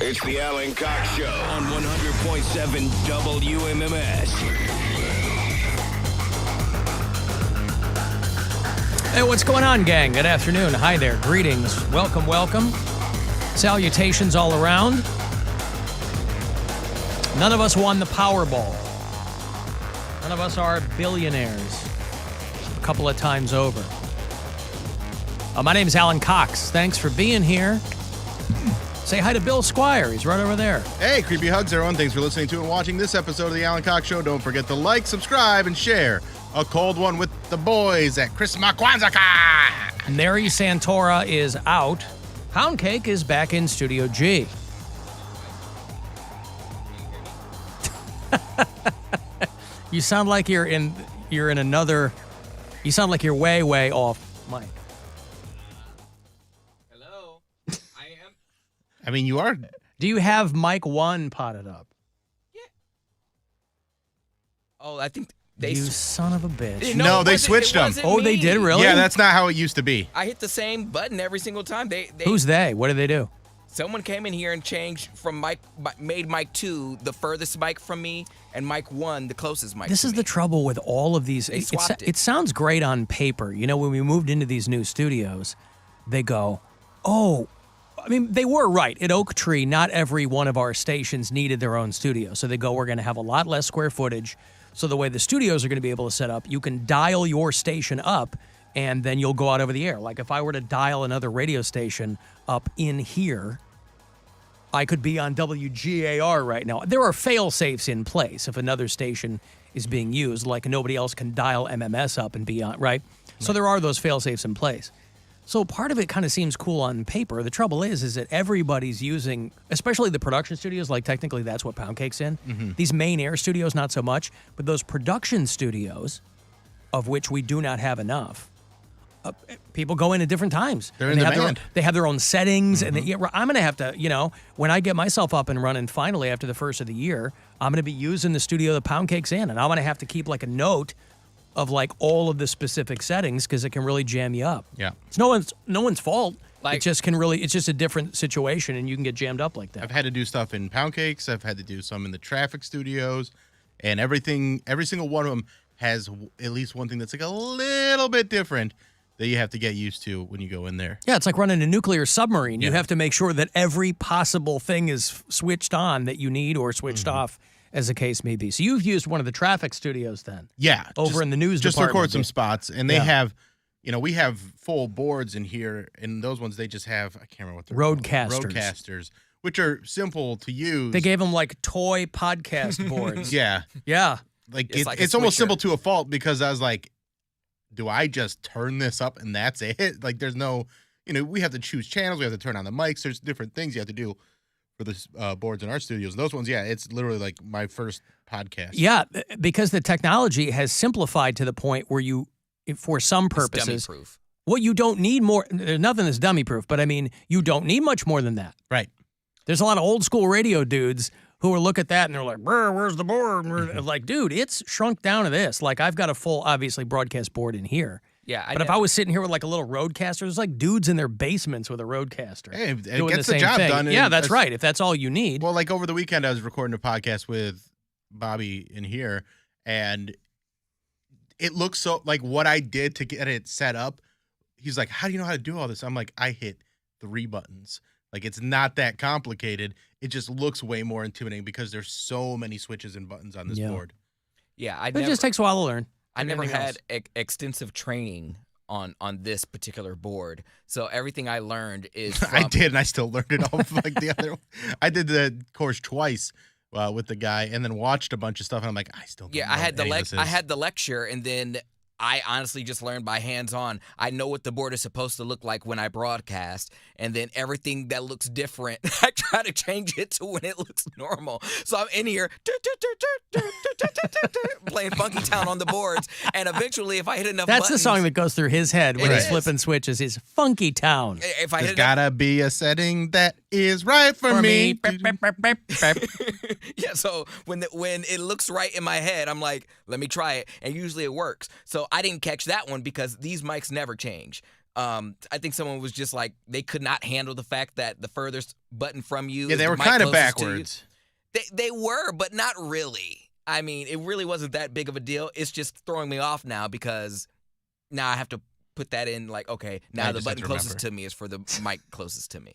It's the Alan Cox Show on 100.7 WMMS. Hey, what's going on, gang? Good afternoon. Hi there. Greetings. Welcome, welcome. Salutations all around. None of us won the Powerball. None of us are billionaires. A couple of times over. My name is Alan Cox. Thanks for being here. Say hi to Bill Squire. He's right over there. Hey, creepy hugs, everyone. Thanks for listening to and watching this episode of the Alan Cox Show. Don't forget to like, subscribe, and share. A cold one with the boys at Christmas Kwanzaa. Mary Santora is out. Poundcake is back in Studio G. You sound like you're in another. You sound like you're way off, Mike. Hello, I am. I mean, you are. Do you have mic 1 potted up? Yeah. Oh, I think they. You son of a bitch. No, they switched them. Oh, they did, really? Yeah, that's not how it used to be. I hit the same button every single time. They Who's they? What did they do? Someone came in here and changed from made mic 2 the furthest mic from me, and mic 1 the closest mic. This is the trouble with all of these. They swapped it. It sounds great on paper. You know, when we moved into these new studios, they go, oh, I mean, they were right. At Oak Tree, not every one of our stations needed their own studio. So they go, we're going to have a lot less square footage. So the way the studios are going to be able to set up, you can dial your station up, and then you'll go out over the air. Like if I were to dial another radio station up in here, I could be on WGAR right now. There are fail-safes in place if another station is being used, like nobody else can dial MMS up and be on, right? So there are those fail-safes in place. So part of it kind of seems cool on paper. The trouble is that everybody's using, especially the production studios, like technically that's what Poundcake's in. Mm-hmm. These main air studios, not so much, but those production studios, of which we do not have enough, people go in at different times. They're in demand. They have their own settings, and I'm going to have to, when I get myself up and running finally after the first of the year, I'm going to be using the studio the Poundcake's in, and I'm going to have to keep like a note of like all of the specific settings because it can really jam you up. Yeah, it's no one's fault. It just can really. It's just a different situation, and you can get jammed up like that. I've had to do stuff in Poundcakes. I've had to do some in the traffic studios, and everything. Every single one of them has at least one thing that's like a little bit different that you have to get used to when you go in there. Yeah, it's like running a nuclear submarine. You have to make sure that every possible thing is switched on that you need or switched off, as the case may be. So you've used one of the traffic studios then? Yeah. Over in the news just department. Just to record some spots. And they have, we have full boards in here, and those ones they just have, I can't remember what they're called. Roadcasters, which are simple to use. They gave them like toy podcast boards. Yeah. Yeah. Like it's almost simple to a fault because I was like, do I just turn this up and that's it? Like there's no, we have to choose channels. We have to turn on the mics. There's different things you have to do for the boards in our studios. And those ones, it's literally like my first podcast. Yeah, because the technology has simplified to the point where you, for some purposes, it's dummy-proof. Well, you don't need more. There's nothing that's dummy-proof, but I mean, you don't need much more than that. Right. There's a lot of old school radio dudes who will look at that and they're like, where's the board? Like, dude, it's shrunk down to this. Like, I've got a full, obviously, broadcast board in here. Yeah, but if I was sitting here with like a little roadcaster, there's like dudes in their basements with a roadcaster. Hey, it doing gets the job done. Yeah, that's right. If that's all you need. Well, like over the weekend, I was recording a podcast with Bobby in here, and it looks so like what I did to get it set up. He's like, how do you know how to do all this? I'm like, I hit 3 buttons. Like, it's not that complicated. It just looks way more intimidating because there's so many switches and buttons on this board. Yeah, it just takes a while to learn. I never had extensive training on this particular board, so everything I learned is from... I did, and I still learned it off like the other one. I did the course twice with the guy, and then watched a bunch of stuff, and I'm like, I still don't know I had I had the lecture, and then I honestly just learned by hands-on. I know what the board is supposed to look like when I broadcast, and then everything that looks different, I try to change it to when it looks normal. So I'm in here playing Funky Town on the boards, and eventually, if I hit enough That's buttons, the song that goes through his head when he's flipping switches, is Funky Town. If I There's hit gotta be a setting that is right for me. Yeah, so when it looks right in my head, I'm like, let me try it, and usually it works. So I didn't catch that one because these mics never change. I think someone was just like, they could not handle the fact that the furthest button from you. Yeah, is they the were mic kind of closest to you. backwards. They were, but not really. I mean, it really wasn't that big of a deal. It's just throwing me off now because now I have to put that in like, okay, now the button closest to me is for the mic closest to me.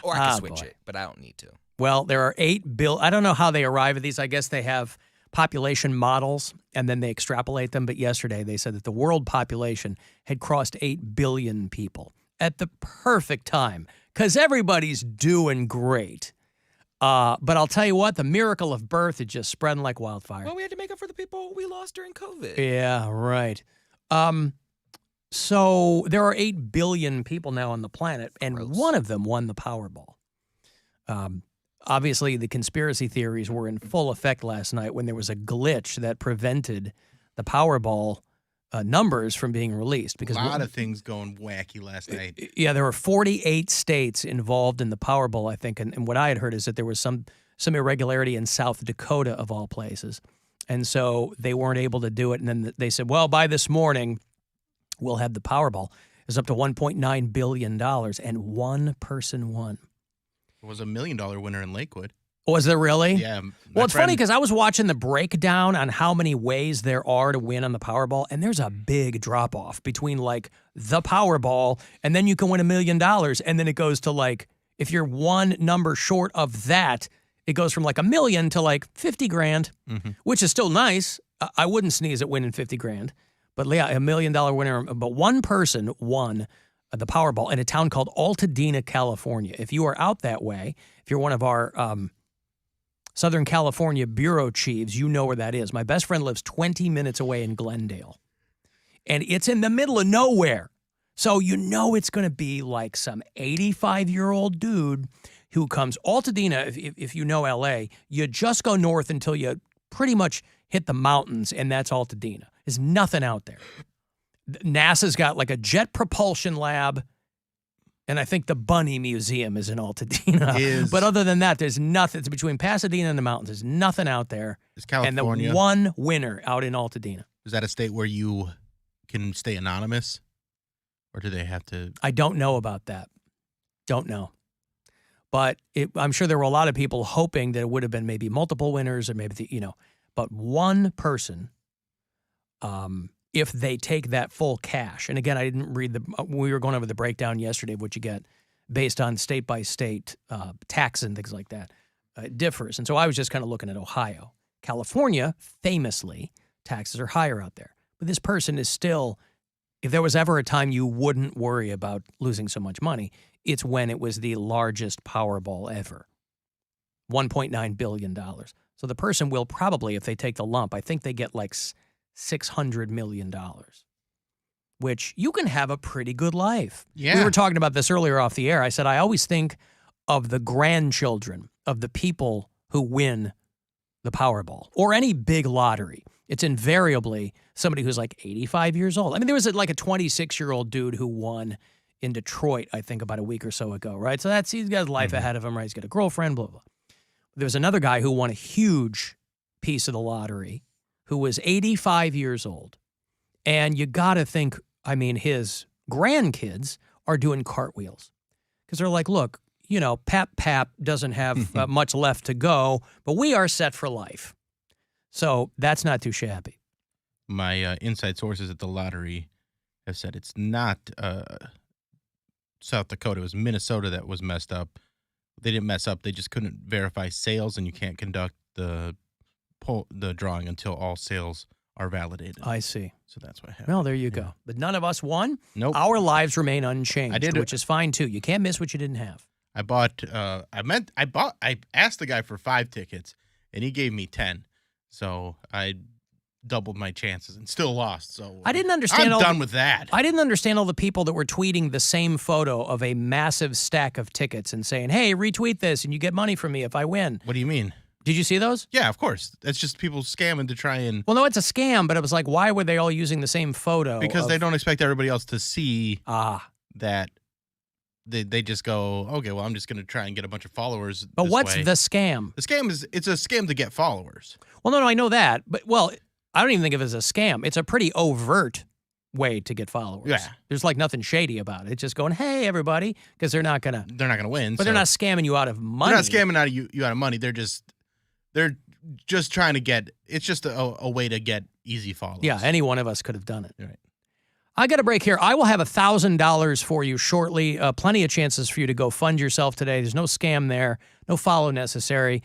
Or I can switch it, but I don't need to. Well, there are 8 billion. I don't know how they arrive at these. I guess they have population models and then they extrapolate them. But yesterday they said that the world population had crossed 8 billion people at the perfect time because everybody's doing great. But I'll tell you what, the miracle of birth is just spreading like wildfire. Well, we had to make up for the people we lost during COVID. Yeah, right. So there are 8 billion people now on the planet, and one of them won the Powerball. Obviously, the conspiracy theories were in full effect last night when there was a glitch that prevented the Powerball numbers from being released. Because a lot of things going wacky last night. Yeah, there were 48 states involved in the Powerball, I think. And what I had heard is that there was some irregularity in South Dakota, of all places. And so they weren't able to do it. And then they said, well, by this morning, we'll have the Powerball. It's up to $1.9 billion, and one person won. It was a $1 million winner in Lakewood. Was there really? Yeah. Well, it's funny because I was watching the breakdown on how many ways there are to win on the Powerball, and there's a big drop-off between, like, the Powerball, and then you can win $1 million, and then it goes to, like, if you're one number short of that, it goes from, like, $1 million to, like, 50 grand, which is still nice. I wouldn't sneeze at winning 50 grand. But, yeah, $1 million winner. But one person won the Powerball in a town called Altadena, California. If you are out that way, if you're one of our Southern California bureau chiefs, you know where that is. My best friend lives 20 minutes away in Glendale. And it's in the middle of nowhere. So you know it's going to be like some 85-year-old dude who comes. Altadena, if you know L.A., you just go north until you pretty much hit the mountains, and that's Altadena. There's nothing out there. NASA's got like a jet propulsion lab, and I think the Bunny Museum is in Altadena. But other than that, there's nothing. It's between Pasadena and the mountains. There's nothing out there. Is California, and the one winner out in Altadena. Is that a state where you can stay anonymous? Or do they have to? I don't know about that. Don't know. But I'm sure there were a lot of people hoping that it would have been maybe multiple winners or maybe, but one person, if they take that full cash. And again, I didn't read we were going over the breakdown yesterday of what you get based on state by state tax and things like that. It differs. And so I was just kind of looking at Ohio. California, famously, taxes are higher out there. But this person is still, if there was ever a time you wouldn't worry about losing so much money, it's when it was the largest Powerball ever. $1.9 billion. So the person will probably, if they take the lump, I think they get like $600 million, which you can have a pretty good life. Yeah. We were talking about this earlier off the air. I said, I always think of the grandchildren of the people who win the Powerball or any big lottery. It's invariably somebody who's like 85 years old. I mean, there was like a 26-year-old dude who won in Detroit, I think, about a week or so ago, right? So he's got life ahead of him, right? He's got a girlfriend, blah, blah. There was another guy who won a huge piece of the lottery who was 85 years old. And you got to think, I mean, his grandkids are doing cartwheels. Because they're like, look, Pap doesn't have much left to go, but we are set for life. So that's not too shabby. My inside sources at the lottery have said it's not South Dakota. It was Minnesota that was messed up. They didn't mess up. They just couldn't verify sales, and you can't conduct the drawing until all sales are validated. I see. So that's what happened. Well, there you go. But none of us won. Nope. Our lives remain unchanged, which is fine too. You can't miss what you didn't have. I asked the guy for 5 tickets, and he gave me 10. So I doubled my chances and still lost. So I didn't understand. I'm done with that. I didn't understand all the people that were tweeting the same photo of a massive stack of tickets and saying, hey, retweet this and you get money from me if I win. What do you mean? Did you see those? Yeah, of course. That's just people scamming to try and... Well, no, it's a scam, but it was like, why were they all using the same photo? Because they don't expect everybody else to see that. They just go, okay, well, I'm just going to try and get a bunch of followers. But what's the scam? The scam it's a scam to get followers. Well, no, I know that. But, well, I don't even think of it as a scam. It's a pretty overt way to get followers. Yeah. There's like nothing shady about it. It's just going, hey, everybody, because they're not going to. They're not going to win. But they're not scamming you out of money. They're not scamming you out of money. They're just trying to get, it's just a way to get easy follows. Yeah, any one of us could have done it. Right. I got a break here. I will have $1,000 for you shortly. Plenty of chances for you to go fund yourself today. There's no scam there, no follow necessary.